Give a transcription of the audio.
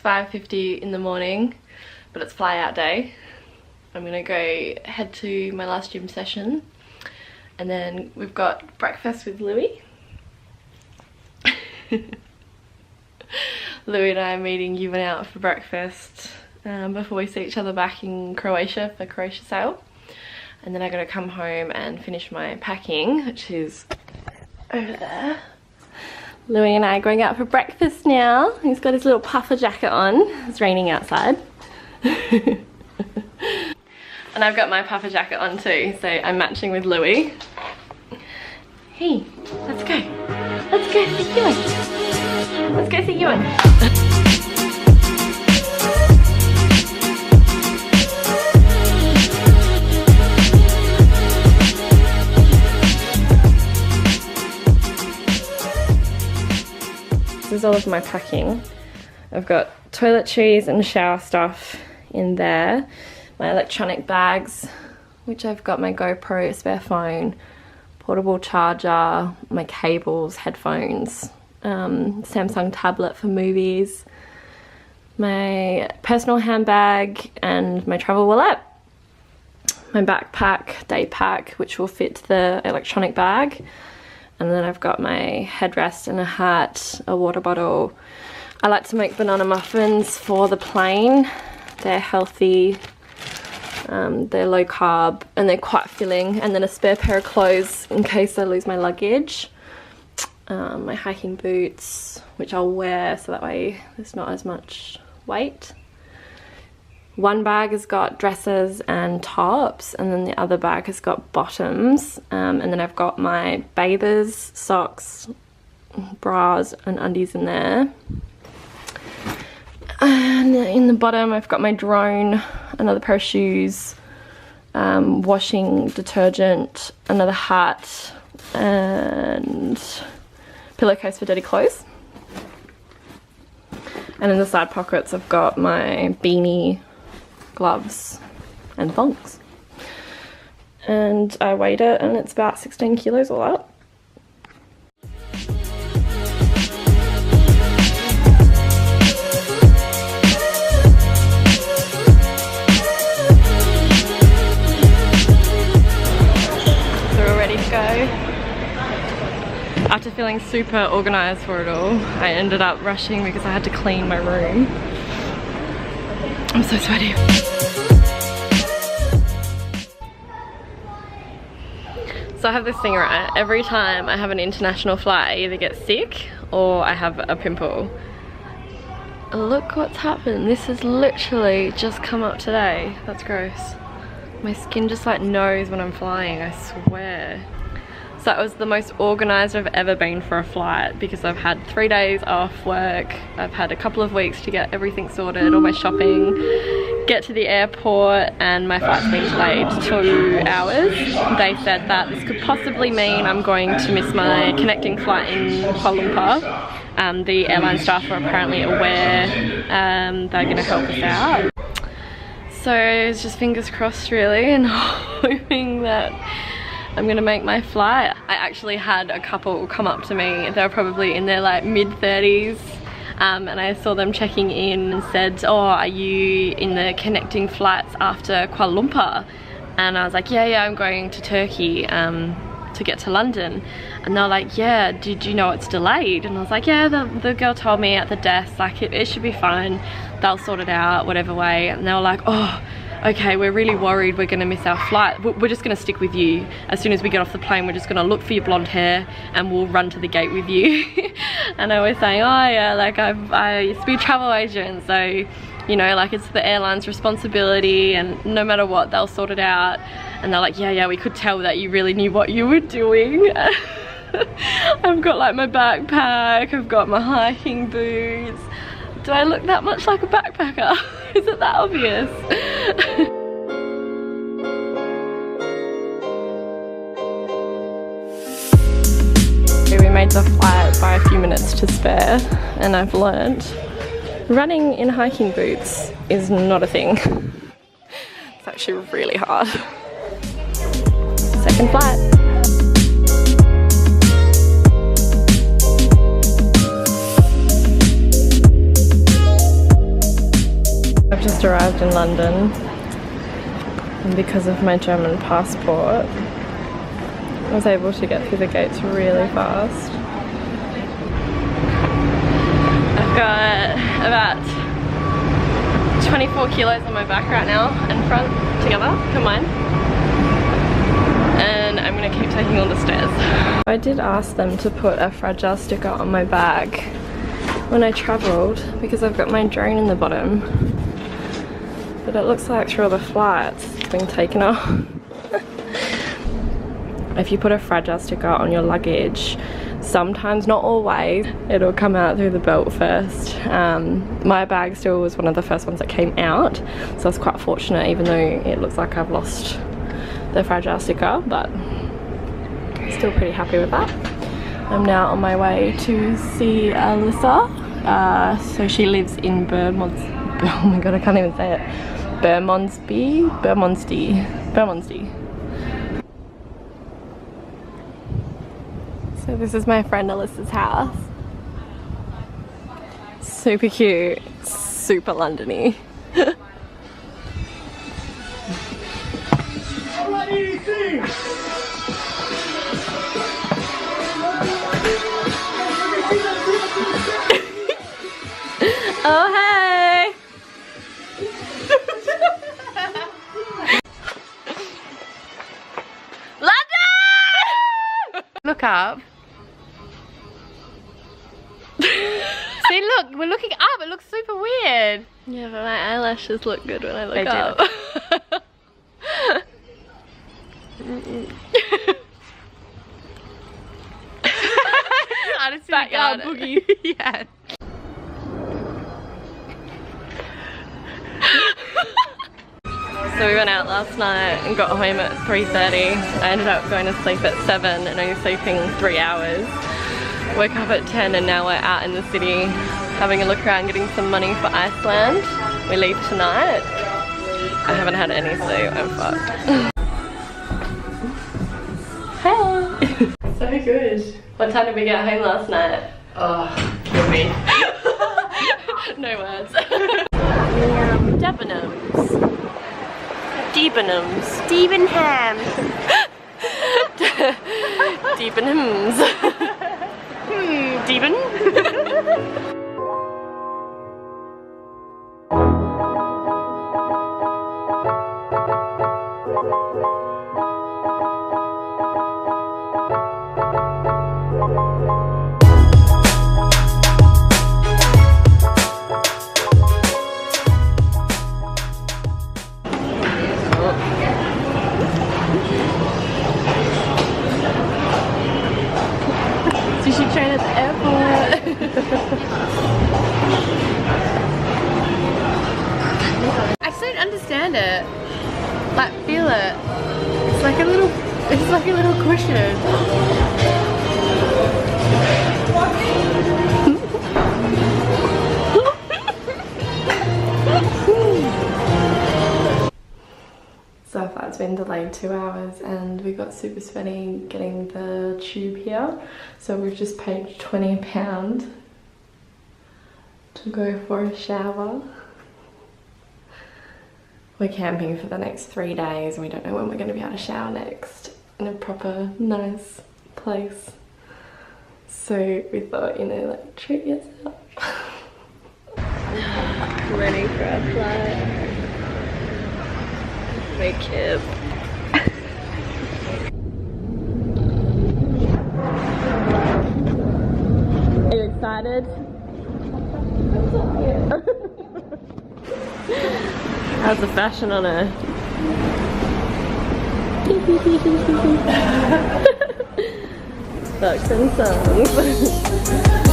5:50 in the morning, but it's fly out day. I'm gonna go head to my last gym session, and then we've got breakfast with Louis. Louis and I are meeting you and out for breakfast before we see each other back in Croatia for Croatia sale. And then I gotta come home and finish my packing, which is over there. Louis and I are going out for breakfast now. He's got his little puffer jacket on. It's raining outside. And I've got my puffer jacket on too, so I'm matching with Louis. Hey, let's go. Let's go see Ewan. Let's go see Ewan. This is all of my packing. I've got toiletries and shower stuff in there. My electronic bags, which I've got my GoPro, spare phone, portable charger, my cables, headphones, Samsung tablet for movies, my personal handbag and my travel wallet, my backpack, day pack, which will fit the electronic bag. And then I've got my headrest and a hat, a water bottle. I like to make banana muffins for the plane. They're healthy, they're low carb, and they're quite filling. And then a spare pair of clothes in case I lose my luggage. My hiking boots, which I'll wear so that way there's not as much weight. One bag has got dresses and tops, and then the other bag has got bottoms, and then I've got my bathers, socks, bras and undies in there. And in the bottom I've got my drone, another pair of shoes, washing detergent, another hat and pillowcase for dirty clothes. And in the side pockets I've got my beanie, gloves and thongs. And I weighed it and it's about 16 kilos all up. So we're ready to go. After feeling super organised for it all, I ended up rushing because I had to clean my room. I'm so sweaty. So I have this thing, right? Every time I have an international flight, I either get sick or I have a pimple. Look what's happened. This has literally just come up today. That's gross. My skin just like knows when I'm flying, I swear. So it was the most organised I've ever been for a flight because I've had 3 days off work. I've had a couple of weeks to get everything sorted, all my shopping, get to the airport, and my flight's been delayed 2 hours. They said that this could possibly mean I'm going to miss my connecting flight in Kuala Lumpur. The airline staff are apparently aware they're going to help us out. So it's just fingers crossed really, and hoping that I'm gonna make my flight. I actually had a couple come up to me. They were probably in their like mid-30s, and I saw them checking in and said, oh, are you in the connecting flights after Kuala Lumpur? And I was like, yeah, I'm going to Turkey to get to London. And they're like, yeah, did you know it's delayed? And I was like, yeah, the girl told me at the desk, like it should be fine, they'll sort it out whatever way. And they were like, oh, okay, we're really worried we're gonna miss our flight. We're just gonna stick with you. As soon as we get off the plane, we're just gonna look for your blonde hair and we'll run to the gate with you. And I was saying, oh yeah, like I used to be a travel agent, so you know, like it's the airline's responsibility and no matter what, they'll sort it out. And they're like, yeah, we could tell that you really knew what you were doing. I've got like my backpack, I've got my hiking boots. Do I look that much like a backpacker? Is it that obvious? We made the flight by a few minutes to spare, and I've learnt running in hiking boots is not a thing. It's actually really hard. Second flight. just arrived in London, and because of my German passport I was able to get through the gates really fast. I've got about 24 kilos on my back right now and front together combined, and I'm gonna keep taking all the stairs. I did ask them to put a fragile sticker on my bag when I travelled because I've got my drone in the bottom, but it looks like through all the flights it's been taken off. If you put a fragile sticker on your luggage, sometimes, not always, it'll come out through the belt first. My bag still was one of the first ones that came out, so I was quite fortunate, even though it looks like I've lost the fragile sticker, but still pretty happy with that. I'm now on my way to see Alyssa. So she lives in Bermondsey. Oh my god, I can't even say it. Bermondsey. So this is my friend Alyssa's house. Super cute, super London-y. Oh hey! London! Look up. See, look, we're looking up. It looks super weird. Yeah, but my eyelashes look good when I look up. Backyard boogie. Yeah. So we went out last night and got home at 3:30. I ended up going to sleep at 7 and only sleeping 3 hours. Woke up at 10 and now we're out in the city having a look around, getting some money for Iceland. We leave tonight. I haven't had any sleep, I'm fucked. Hey! So good. What time did we get home last night? Oh, kill me. No words. Debenhams. Debenhams. Debenhams. Debenhams. Deben? Sushi train at the airport. I still don't understand it. Like, feel it. It's like a little cushion. So our flight's been delayed 2 hours and we got super sweaty getting the tube here. So we've just paid £20 to go for a shower. We're camping for the next 3 days and we don't know when we're going to be able to shower next in a proper nice place. So we thought, you know, like, treat yourself. Ready for our flight. My kids. Are you excited? How's the fashion on her? Ducks and songs.